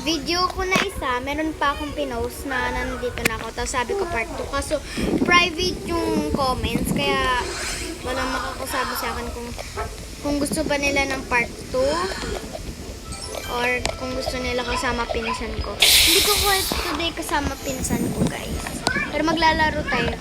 video ko na isa, meron pa akong pinost na nandito na ako. Tapos sabi ko part 2. Kaso private yung comments, kaya walang makakasabi sa akin kung gusto ba nila ng part 2 or kung gusto nila kasama pinsan ko. Hindi ko today kasama pinsan ko, guys. Pero maglalaro tayo.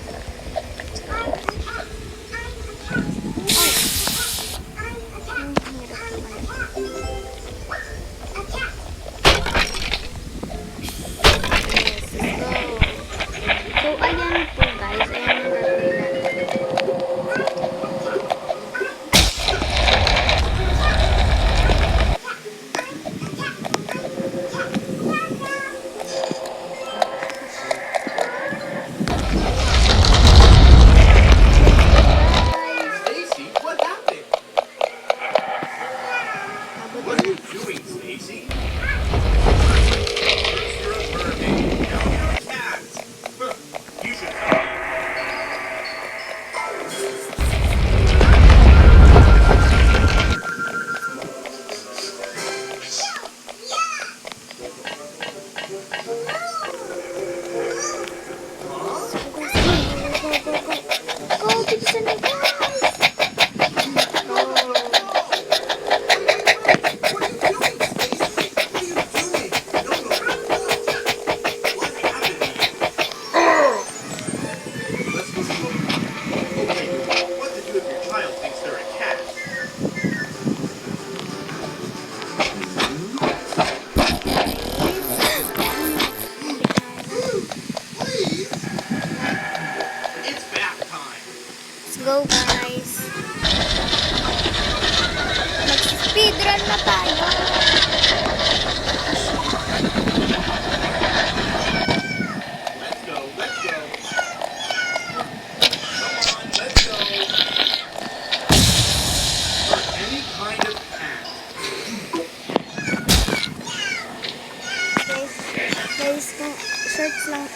Go, guys. Mag-speedrun na tayo. Let's go. Come on, let's go. For any kind of cat. Guys, kung shorts lang.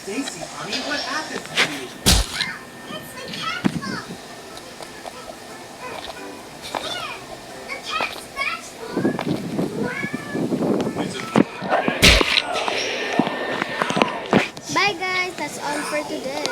Stacy, honey, what happened to you? It's the cat's fault. Here, the cat scratched me. It's a Bye, guys. That's all for today.